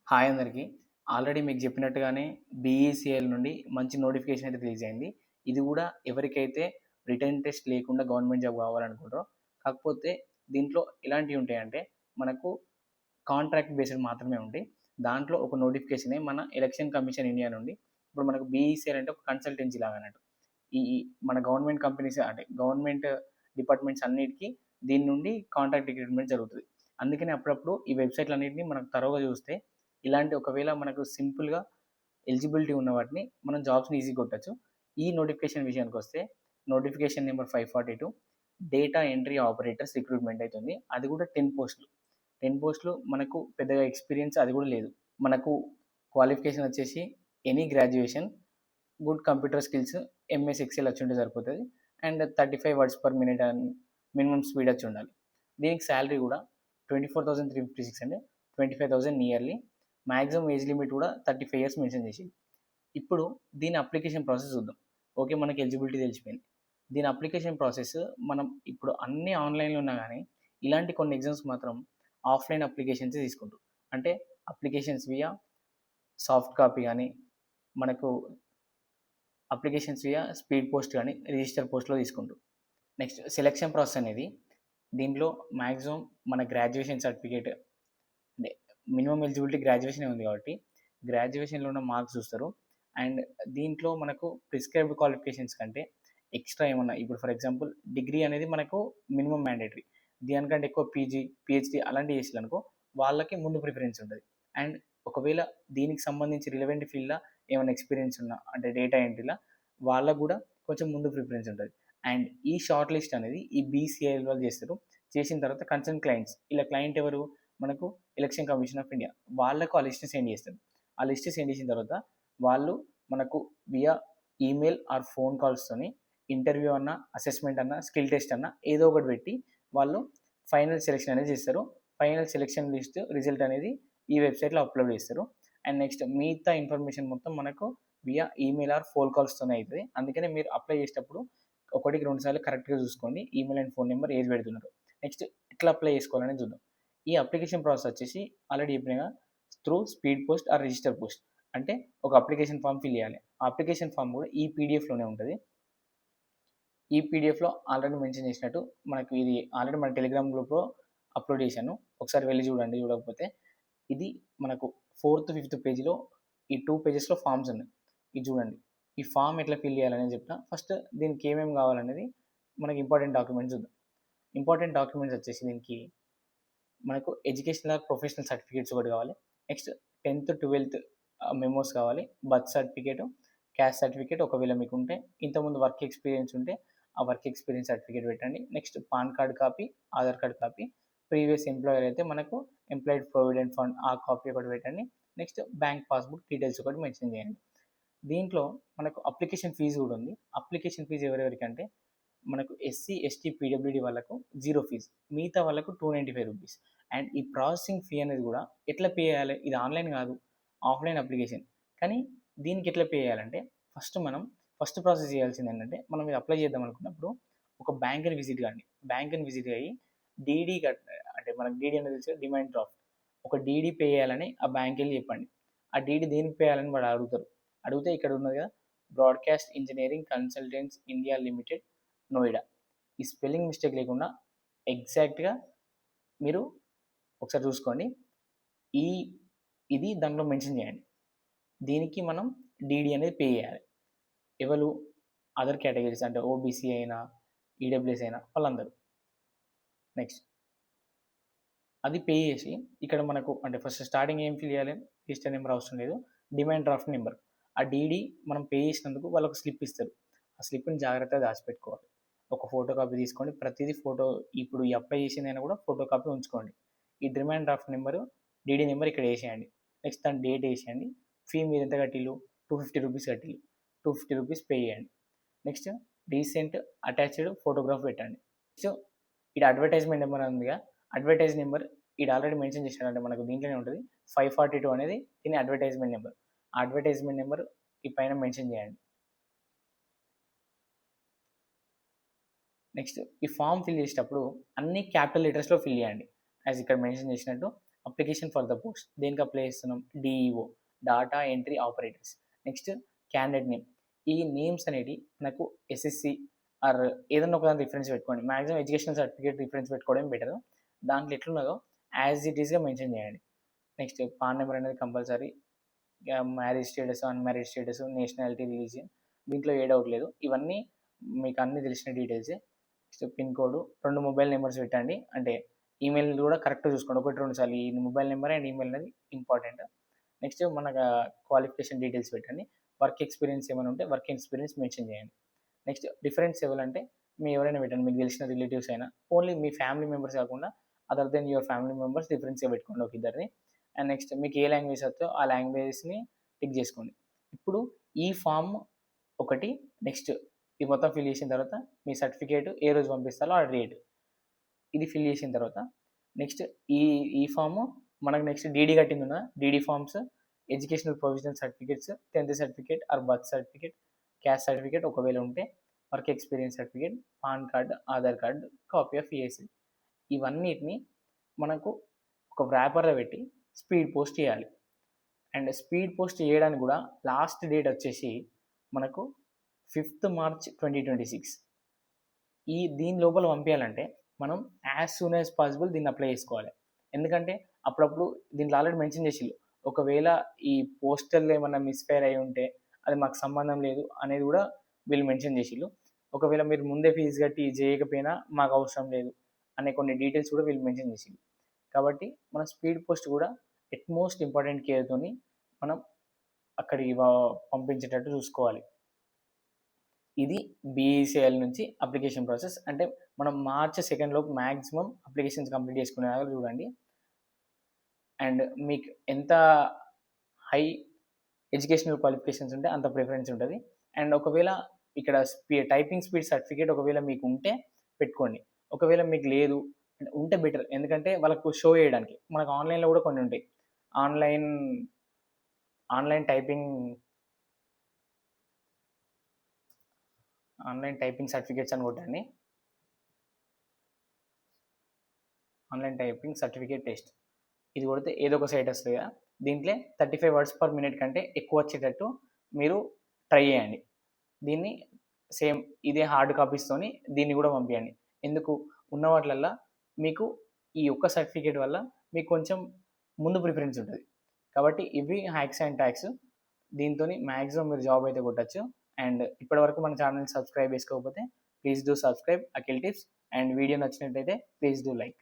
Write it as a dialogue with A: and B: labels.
A: Hi అందరికీ. Already మీకు చెప్పినట్టుగానే బీఈసీఎల్ నుండి మంచి నోటిఫికేషన్ అయితే రిలీజ్ అయింది. ఇది కూడా ఎవరికైతే రిటన్ టెస్ట్ లేకుండా గవర్నమెంట్ జాబ్ కావాలనుకుంటారో, కాకపోతే దీంట్లో ఎలాంటివి ఉంటాయంటే మనకు కాంట్రాక్ట్ బేస్డ్ మాత్రమే ఉంటాయి. దాంట్లో ఒక నోటిఫికేషనే మన ఎలక్షన్ కమిషన్ ఇండియా నుండి ఇప్పుడు మనకు బీఈసీఎల్ అంటే ఒక కన్సల్టెన్సీ లాగా అన్నట్టు. ఈ ఈ మన గవర్నమెంట్ కంపెనీస్ అంటే గవర్నమెంట్ డిపార్ట్మెంట్స్ అన్నిటికి దీని నుండి కాంట్రాక్ట్ రిక్రూట్మెంట్ జరుగుతుంది. అందుకని అప్పుడప్పుడు ఈ వెబ్‌సైట్‌లన్నిటిని మనం తరోగా చూస్తే ఇలాంటి ఒకవేళ మనకు సింపుల్‌గా ఎలిజిబిలిటీ ఉన్న వాటిని మనం జాబ్స్‌ని ఈజీగా కొట్టొచ్చు. ఈ నోటిఫికేషన్ విషయానికొస్తే notification number 542 data entry operators recruitment అయితుంది. అది కూడా 10 పోస్టులు. 10 పోస్టులు మనకు పెద్దగా ఎక్స్‌పీరియన్స్ అది కూడా లేదు. మనకు క్వాలిఫికేషన్ వచ్చేసి any graduation, good computer skills, MS Excel వచ్చుంటే సరిపోతది. అండ్ 35 వర్డ్స్ పర్ మినిట్ అని మినిమమ్ స్పీడ్ వచ్చి ఉండాలి. దీనికి సాలరీ కూడా 24,356 అంటే 25,000 ఇయర్లీ. మాక్సిమం ఏజ్ లిమిట్ కూడా 35 ఇయర్స్ మెన్షన్ చేసింది. ఇప్పుడు దీని అప్లికేషన్ ప్రాసెస్ చూద్దాం. ఓకే, మనకి ఎలిజిబిలిటీ తెలిసిపోయింది. దీని అప్లికేషన్ ప్రాసెస్ మనం ఇప్పుడు అన్నీ ఆన్‌లైన్‌లో ఉన్నా గానీ, ఇలాంటి కొన్ని ఎగ్జామ్స్ మాత్రం ఆఫ్‌లైన్ అప్లికేషన్సే తీసుకుంటారు. అంటే అప్లికేషన్స్ వియా సాఫ్ట్ కాపీ గానీ, మనకు అప్లికేషన్స్ వియా స్పీడ్ పోస్ట్ గానీ, రిజిస్టర్ పోస్ట్‌లో తీసుకుంటారు. నెక్స్ట్ సెలక్షన్ ప్రాసెస్ అనేది దీంట్లో మాక్సిమం మన గ్రాడ్యుయేషన్ సర్టిఫికేట్ అంటే మినిమమ్ ఎలిజిబిలిటీ గ్రాడ్యుయేషనే ఉంది కాబట్టి, గ్రాడ్యుయేషన్‌లో ఉన్న మార్క్స్ చూస్తారు. అండ్ దీంట్లో మనకు ప్రిస్క్రైబ్డ్ క్వాలిఫికేషన్స్ కంటే ఎక్స్‌ట్రా ఏమన్నా ఇప్పుడు ఫర్ ఎగ్జాంపుల్ డిగ్రీ అనేది మనకు మినిమమ్ మ్యాండేటరీ. దానికంటే ఎక్కువ పీజీ, పీహెచ్‌డీ అలాంటివి చేసిర్రనుకో వాళ్ళకి ముందు ప్రిఫరెన్స్ ఉంటది. అండ్ ఒకవేళ దీనికి సంబంధించి రిలవెంట్ ఫీల్డ్‌ల ఏమైనా ఎక్స్‌పీరియన్స్ ఉన్నా అంటే డేటా ఎంట్రీ‌ల వాళ్ళకి గూడా కొంచెం ముందు ప్రిఫరెన్స్ ఉంటది. అండ్ ఈ షార్ట్ లిస్ట్ అనేది ఈ బీసీఐఎల్ వాళ్ళు చేస్తారు. చేసిన తర్వాత కన్సర్న్ క్లయింట్స్ ఇలా క్లయింట్ ఎవరు? మనకు ఎలక్షన్ కమిషన్ ఆఫ్ ఇండియా వాళ్ళకు ఆ లిస్ట్ సెండ్ చేస్తారు. ఆ లిస్ట్ సెండ్ చేసిన తర్వాత వాళ్ళు మనకు వియా ఈమెయిల్ ఆర్ ఫోన్ కాల్స్తోని ఇంటర్వ్యూ అన్నా, అసెస్మెంట్ అన్నా, స్కిల్ టెస్ట్ అన్నా ఏదో ఒకటి పెట్టి వాళ్ళు ఫైనల్ సెలెక్షన్ అనేది చేస్తారు. ఫైనల్ సెలెక్షన్ లిస్ట్ రిజల్ట్ అనేది ఈ వెబ్‌సైట్‌లో అప్‌లోడ్ చేస్తారు. అండ్ నెక్స్ట్ మిగతా ఇన్ఫర్మేషన్ మొత్తం మనకు వియా ఈమెయిల్ ఆర్ ఫోన్ కాల్స్తోనే అయితది. అందుకనే మీరు అప్లై చేసేటప్పుడు ఒకటికి 2 సార్లు కరెక్ట్‌గా చూసుకోండి. ఈమెయిల్ అండ్ ఫోన్ నంబర్ ఏది పెడుతున్నారు. నెక్స్ట్ ఎట్లా అప్లై చేసుకోవాలనేది చూద్దాం. ఈ అప్లికేషన్ ప్రాసెస్ వచ్చేసి ఆల్రెడీ చెప్పినగా through speed post or register post. అంటే ఒక అప్లికేషన్ ఫామ్ ఫిల్ చేయాలి. ఆ అప్లికేషన్ ఫామ్ కూడా ఈ పీడీఎఫ్‌లోనే ఉంటది. ఈ పీడీఎఫ్‌లో ఆల్రెడీ మెన్షన్ చేసినట్టు మనకు ఇది ఆల్రెడీ మన టెలిగ్రామ్ గ్రూప్‌లో అప్లోడ్ చేశాను. ఒకసారి వెళ్లి చూడండి చూడకపోతే. ఇది మనకు ఫోర్త్, ఫిఫ్త్ పేజ్‌లో ఈ 2 పేజెస్‌లో ఫార్మ్స్ ఉన్నాయి. ఇది చూడండి. ఈ ఫార్మ్ ఎట్లా ఫిల్ చేయాలనేది చెప్తా. ఫస్ట్ దీనికి ఏమేమి కావాలనేది మనకి ఇంపార్టెంట్ డాక్యుమెంట్స్ చూద్దాం. ఇంపార్టెంట్ డాక్యుమెంట్స్ వచ్చేసి దీనికి మనకు ఎడ్యుకేషనల్ ఆర్ ప్రొఫెషనల్ సర్టిఫికేట్స్ ఒకటి కావాలి. నెక్స్ట్ 10థ్, 12థ్ మెమోస్ కావాలి. బర్త్ సర్టిఫికేట్, క్యాస్ట్ సర్టిఫికేట్ ఒకవేళ మీకు ఉంటే, ఇంతకుముందు వర్క్ ఎక్స్పీరియన్స్ ఉంటే ఆ వర్క్ ఎక్స్పీరియన్స్ సర్టిఫికేట్ పెట్టండి. Next pan card copy, Aadhaar card copy, previous employer అయితే మనకు ఎంప్లాయిడ్ ప్రొవిడెంట్ ఫండ్ ఆ కాపీ ఒకటి పెట్టండి. నెక్స్ట్ బ్యాంక్ పాస్బుక్ డీటెయిల్స్ ఒకటి మెన్షన్ చేయండి. దీంట్లో మనకు అప్లికేషన్ ఫీజు కూడా ఉంది. అప్లికేషన్ ఫీజు ఎవరెవరికంటే మనకు ఎస్సీ, ఎస్టీ, పీడబ్ల్యూడీ వాళ్ళకు 0 ఫీజు. మిగతా వాళ్ళకు రూ. 295. అండ్ ఈ ప్రాసెసింగ్ ఫీ అనేది కూడా ఎట్లా పే చేయాలి? ఇది ఆన్‌లైన్ కాదు. Offline application. కానీ దీనికి ఎట్లా పే చేయాలంటే ఫస్ట్ ప్రాసెస్ చేయాల్సింది ఏంటంటే మనం ఇది అప్లై చేద్దాం అనుకున్నప్పుడు ఒక బ్యాంక్‌ని విజిట్ కండి. బ్యాంక్‌ని విజిట్ అయ్యి డీడీ అంటే మనకు డీడీ అనేది తెలుసు డిమాండ్ డ్రాఫ్ట్. ఒక డీడీ పే చేయాలని ఆ బ్యాంక్‌కెళ్ళి చెప్పండి. ఆ డీడీ దేనికి పే చేయాలని వాడు అడుగుతారు. అడిగితే ఇక్కడ ఉన్నది కదా! Broadcast engineering consultants India limited Noida. ఈ స్పెల్లింగ్ మిస్టేక్ లేకుండా ఎగ్జాక్ట్‌గా మీరు ఒకసారి చూసుకోండి. ఈ ఇది దాంట్లో మెన్షన్ చేయండి. దీనికి మనం డీడీ అనేది పే చేయాలి. ఎవరు అదర్ కేటగిరీస్ అంటే ఓబీసీ అయినా, ఈడబ్ల్యూఎస్ అయినా వాళ్ళందరూ. నెక్స్ట్ అది పే చేసి ఇక్కడ మనకు అంటే ఫస్ట్ స్టార్టింగ్ ఏం ఫిల్ చేయాలి? రిజిస్టర్ నెంబర్ అవసరం లేదు. Demand draft number. ఆ డీడీ మనం పే చేసినందుకు వాళ్ళొక స్లిప్ ఇస్తారు. ఆ స్లిప్‌ని జాగ్రత్తగా దాచిపెట్టుకోవాలి. ఒక ఫోటో కాపీ తీసుకోండి. ప్రతిదీ ఫోటో ఇప్పుడు ఈ అప్లై చేసిందైనా కూడా ఫోటో కాపీ ఉంచుకోండి. ఈ demand draft number, DD number ఇక్కడ ఏసేయండి. నెక్స్ట్ దాని డేట్ ఏసేయండి. ఫీ మీరెంత కట్టిల్లు? రూ. 250 కట్టిల్లు. రూ. 250 పే చేయండి. నెక్స్ట్ రీసెంట్ అటాచ్డ్ ఫోటోగ్రాఫ్ పెట్టండి. సో ఈడ అడ్వర్టైజ్‌మెంట్ నెంబర్ అని ఉందిగా, అడ్వర్టైజ్ నెంబర్ ఈడ ఆల్రెడీ మెన్షన్ చేసినాడంటే మనకు దీంట్లోనే ఉంటది. 542 అనేది దీని అడ్వర్టైజ్‌మెంట్ నెంబర్. ఆ అడ్వర్టైజ్‌మెంట్ నెంబర్ ఈ పైన మెన్షన్ చేయండి. నెక్స్ట్ ఈ ఫార్మ్ ఫిల్ చేసేటప్పుడు అన్ని క్యాపిటల్ లెటర్స్‌లో ఫిల్ చేయండి. యాస్ ఇక్కడ మెన్షన్ చేసినట్టు అప్లికేషన్ ఫర్ ద పోస్ట్ దేనికి అప్లై చేస్తున్నాం, DEO, data entry operators. Next candidate name. ఈ నేమ్స్ అనేవి మనకు ఎస్ఎస్సి ఆర్ ఏదన్నా ఒక రిఫరెన్స్ పెట్టుకోండి. మ్యాక్సిమం ఎడ్యుకేషనల్ సర్టిఫికేట్ రిఫరెన్స్ పెట్టుకోవడం బెటర్. దాంట్లో ఎట్లున్నదో యాజ్ ఇట్ ఈస్గా మెన్షన్ చేయండి. నెక్స్ట్ పాన్ నెంబర్ అనేది compulsory, marriage status, అన్మ్యారేజ్ status, nationality, religion, దీంట్లో ఏ డౌట్ లేదు. ఇవన్నీ మీకు అన్ని తెలిసిన డీటెయిల్సే. Next pin code, 2 mobile numbers పెట్టండి. అంటే ఈమెయిల్ కూడా కరెక్ట్గా చూసుకోండి, 1-2 సార్లు. ఈ మొబైల్ నెంబర్ అండ్ ఈమెయిల్ అనేది ఇంపార్టెంట్. నెక్స్ట్ మన క్వాలిఫికేషన్ డీటెయిల్స్ పెట్టండి. వర్క్ ఎక్స్పీరియన్స్ ఏమైనా ఉంటే వర్క్ ఎక్స్పీరియన్స్ మెన్షన్ చేయండి. నెక్స్ట్ డిఫరెన్స్ ఎవరంటే మీ ఎవరైనా పెట్టండి, మీకు తెలిసిన రిలేటివ్స్ అయినా. ఓన్లీ మీ ఫ్యామిలీ మెంబర్స్ కాకుండా other than your family members డిఫరెన్స్గా పెట్టుకోండి ఒక ఇద్దరిని. అండ్ నెక్స్ట్ మీకు ఏ లాంగ్వేజ్ వస్తుందో ఆ లాంగ్వేజెస్ని టిక్ చేసుకోండి. ఇప్పుడు ఈ ఫామ్ ఒకటి, నెక్స్ట్ ఇది మొత్తం ఫిల్ చేసిన తర్వాత మీ సర్టిఫికేట్ ఏ రోజు పంపిస్తారో ఆ డేట్, ఇది ఫిల్ చేసిన తర్వాత నెక్స్ట్ ఈ ఫామ్ మనకు నెక్స్ట్ డీడీ కట్టింది ఉన్న DD forms, educational provisional certificates, 10th certificate or birth certificate, caste certificate ఒకవేళ ఉంటే, work experience certificate, pan card, Aadhaar card, copy of ESI, ఇవన్నిటిని మనకు ఒక వ్రాపర్లో పెట్టి స్పీడ్ పోస్ట్ చేయాలి. అండ్ స్పీడ్ పోస్ట్ చేయడానికి కూడా లాస్ట్ డేట్ వచ్చేసి మనకు 5th March 2026. దీని లోపల పంపించాలంటే మనం యాజ్ సూన్ యాజ్ పాసిబుల్ దీన్ని అప్లై చేసుకోవాలి. ఎందుకంటే అప్పుడప్పుడు దీంట్లో ఆల్రెడీ మెన్షన్ చేసి, ఒకవేళ ఈ పోస్టల్ ఏమన్నా మిస్ఫైర్ అయి ఉంటే అది మాకు సంబంధం లేదు అనేది కూడా వీళ్ళు మెన్షన్ చేసిళ్ళు. ఒకవేళ మీరు ముందే ఫీజు కట్టి చేయకపోయినా మాకు అవసరం లేదు అనే కొన్ని డీటెయిల్స్ కూడా వీళ్ళు మెన్షన్ చేసిళ్ళు. కాబట్టి మన స్పీడ్ పోస్ట్ కూడా ఎట్మోస్ట్ ఇంపార్టెంట్ కేర్తోని మనం అక్కడికి పంపించేటట్టు చూసుకోవాలి. ఇది బీఈసీఎల్ నుంచి అప్లికేషన్ ప్రాసెస్. అంటే మనం March 2 లోపు మ్యాక్సిమం అప్లికేషన్స్ కంప్లీట్ చేసుకునేలాగా చూడండి. అండ్ మీకు ఎంత హై ఎడ్యుకేషనల్ క్వాలిఫికేషన్స్ ఉంటే అంత ప్రిఫరెన్స్ ఉంటుంది. అండ్ ఒకవేళ ఇక్కడ టైపింగ్ స్పీడ్ సర్టిఫికేట్ ఒకవేళ మీకు ఉంటే పెట్టుకోండి. ఒకవేళ మీకు లేదు ఉంటే బెటర్, ఎందుకంటే వాళ్ళకు షో చేయడానికి. మనకు ఆన్లైన్లో కూడా కొన్ని ఉంటాయి, ఆన్లైన్ టైపింగ్ సర్టిఫికేట్స్ అని కొట్టండి. ఆన్లైన్ టైపింగ్ సర్టిఫికేట్ టెస్ట్ ఇది కొడితే ఏదో ఒక సైట్ వస్తుంది కదా, దీంట్లో 35 words per minute కంటే ఎక్కువ వచ్చేటట్టు మీరు ట్రై చేయండి. దీన్ని సేమ్ ఇదే హార్డ్ కాపీస్తోని దీన్ని కూడా పంపించండి. ఎందుకు ఉన్న వాటిలల్లో మీకు ఈ ఒక్క సర్టిఫికేట్ వల్ల మీకు కొంచెం ముందు ప్రిఫరెన్స్ ఉంటుంది. కాబట్టి ఇవి హ్యాక్స్ అండ్ ట్యాక్స్, దీంతో మ్యాక్సిమం మీరు జాబ్ అయితే కొట్టచ్చు. అండ్ ఇప్పటివరకు మన ఛానల్ సబ్స్క్రైబ్ చేసుకోకపోతే please do subscribe Akhil tips. And video నచ్చినట్టయితే ప్లీజ్ డూ లైక్.